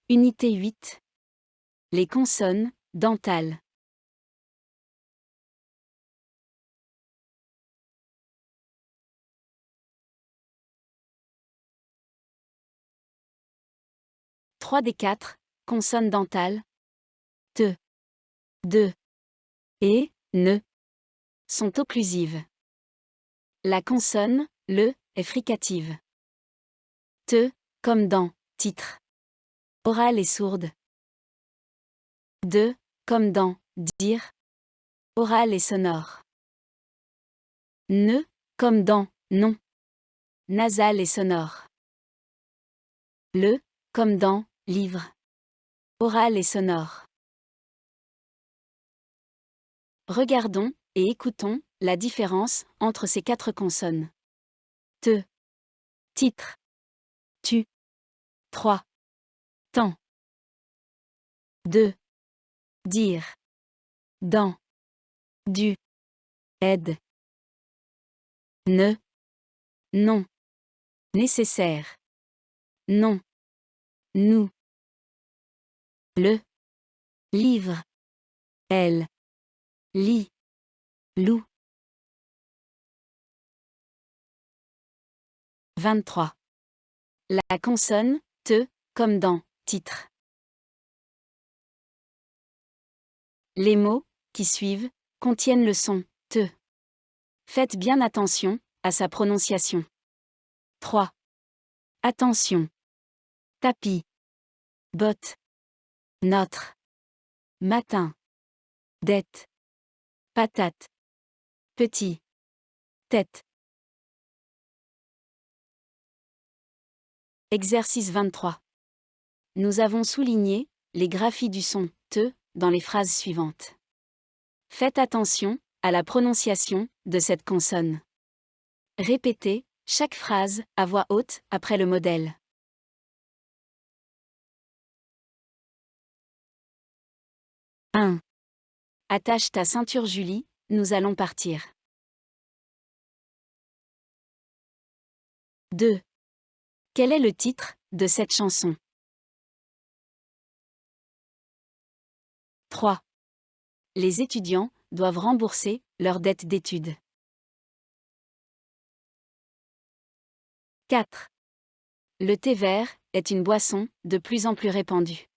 Unité 8. Les consonnes dentales. Trois des quatre consonnes dentales, T, D et N, sont occlusives. La consonne, le, est fricative. T, comme dans titre, orale et sourde. D, comme dans dire, orale et sonore. N, comme dans non, nasal et sonore. Le, comme dans livre, oral et sonore. Regardons et écoutons la différence entre ces quatre consonnes. Te, titre, tu, 3, temps. 2, dire, dans, du, aide. Ne, non, nécessaire. Non, nous. Le, livre. Elle, lit, loup. 23. La consonne, te, comme dans titre. Les mots qui suivent contiennent le son te. Faites bien attention à sa prononciation. 3. Attention. Tapis. Botte. Notre. Matin. Dette. Patate. Petit. Tête. Exercice 23. Nous avons souligné les graphies du son te dans les phrases suivantes. Faites attention à la prononciation de cette consonne. Répétez chaque phrase à voix haute après le modèle. 1. Attache ta ceinture Julie, nous allons partir. 2. Quel est le titre de cette chanson? 3. Les étudiants doivent rembourser leurs dettes d'études. 4. Le thé vert est une boisson de plus en plus répandue.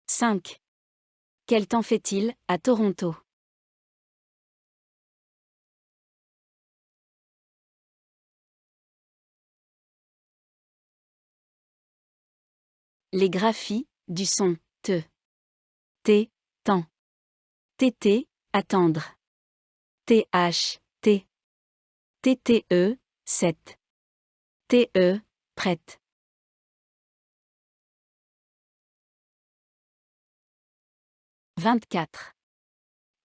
5. Quel temps fait-il à Toronto? 6. Les graphies du son te. T, temps. TT, attendre. TH, T. TTE, 7. TE, prête. 24.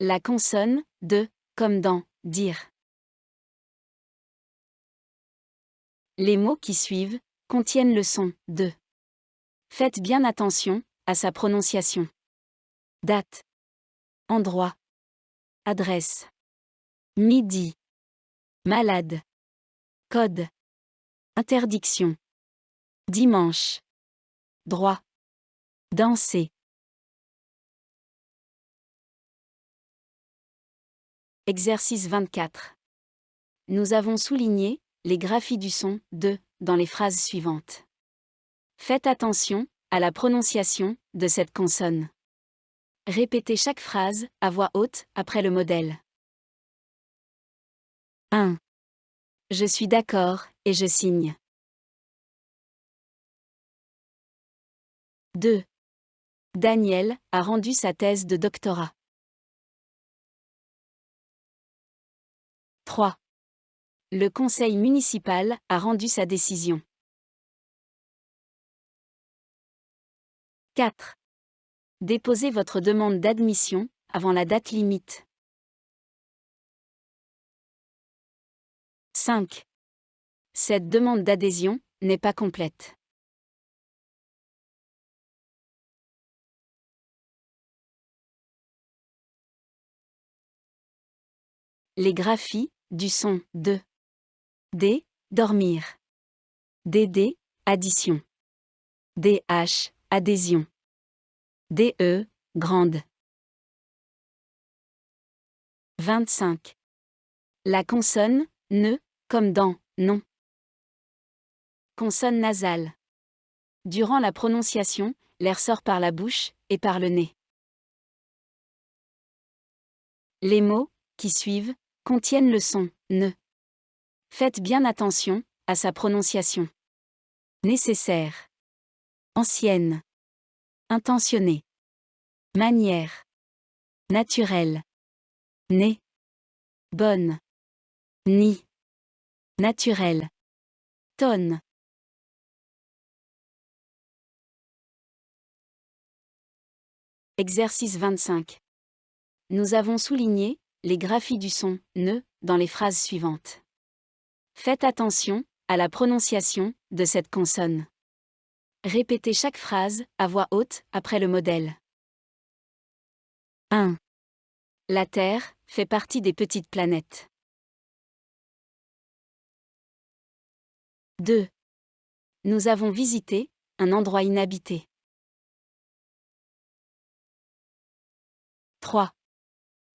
La consonne de, comme dans dire. Les mots qui suivent contiennent le son de. Faites bien attention à sa prononciation. Date. Endroit. Adresse. Midi. Malade. Code. Interdiction. Dimanche. Droit. Danser. Exercice 24. Nous avons souligné les graphies du son de dans les phrases suivantes. Faites attention à la prononciation de cette consonne. Répétez chaque phrase à voix haute après le modèle. 1. Je suis d'accord et je signe. 2. Daniel a rendu sa thèse de doctorat. 3. Le conseil municipal a rendu sa décision. 4. Déposez votre demande d'admission avant la date limite. 5. Cette demande d'adhésion n'est pas complète. Les graphies du son de. D. Dormir. DD. addition. DH, adhésion. DE, grande. 25. La consonne, ne, comme dans non. Consonne nasale. Durant la prononciation, l'air sort par la bouche et par le nez. Les mots, qui suivent, contiennent le son ne. Faites bien attention à sa prononciation. Nécessaire. Ancienne. Intentionnée. Manière. Naturelle. Né. Bonne. Ni. Naturel. Tonne. Exercice 25. Nous avons souligné les graphies du son ne dans les phrases suivantes. Faites attention à la prononciation de cette consonne. Répétez chaque phrase à voix haute après le modèle. 1. La Terre fait partie des petites planètes. 2. Nous avons visité un endroit inhabité. 3.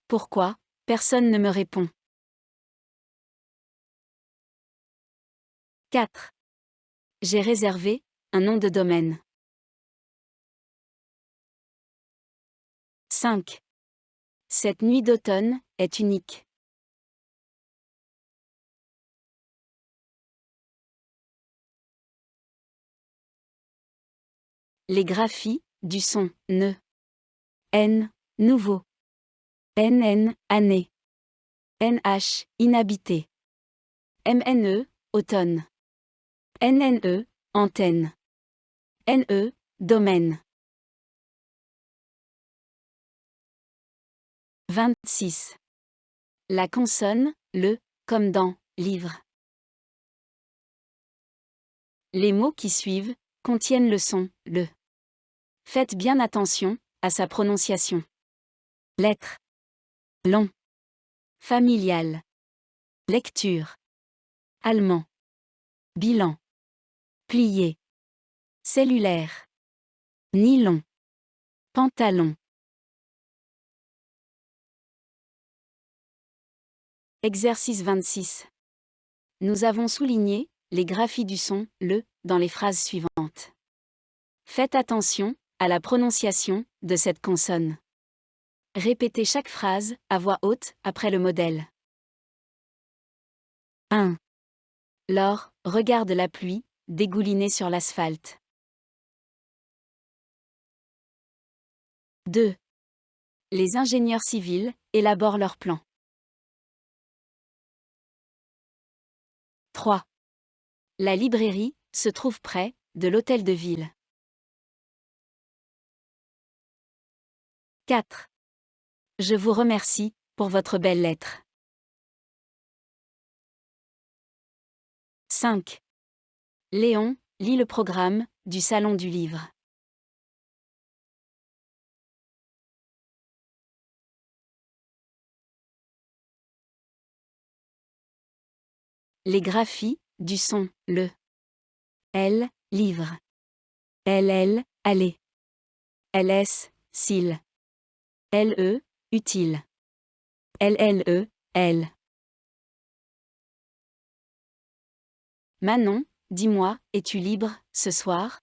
Pourquoi personne ne me répond? 4. J'ai réservé un nom de domaine. 5. Cette nuit d'automne est unique. Les graphies du son ne. N, nouveau. NN, année. NH, inhabité. MNE, automne. NNE, antenne. NE, domaine. 26. La consonne, le, comme dans livre. Les mots qui suivent contiennent le son le. Faites bien attention à sa prononciation. Lettre. Long. Familial. Lecture. Allemand. Bilan. Plié. Cellulaire. Nylon. Pantalon. Exercice 26. Nous avons souligné les graphies du son le dans les phrases suivantes. Faites attention à la prononciation de cette consonne. Répétez chaque phrase à voix haute après le modèle. 1. Laure regarde la pluie dégouliner sur l'asphalte. 2. Les ingénieurs civils élaborent leurs plans. 3. La librairie se trouve près de l'hôtel de ville. 4. Je vous remercie pour votre belle lettre. 5. Léon lit le programme du Salon du Livre. Les graphies du son le. L, livre. LL, aller. LS, cils. LE, utile. LLE, elle. Manon, dis-moi, es-tu libre, ce soir?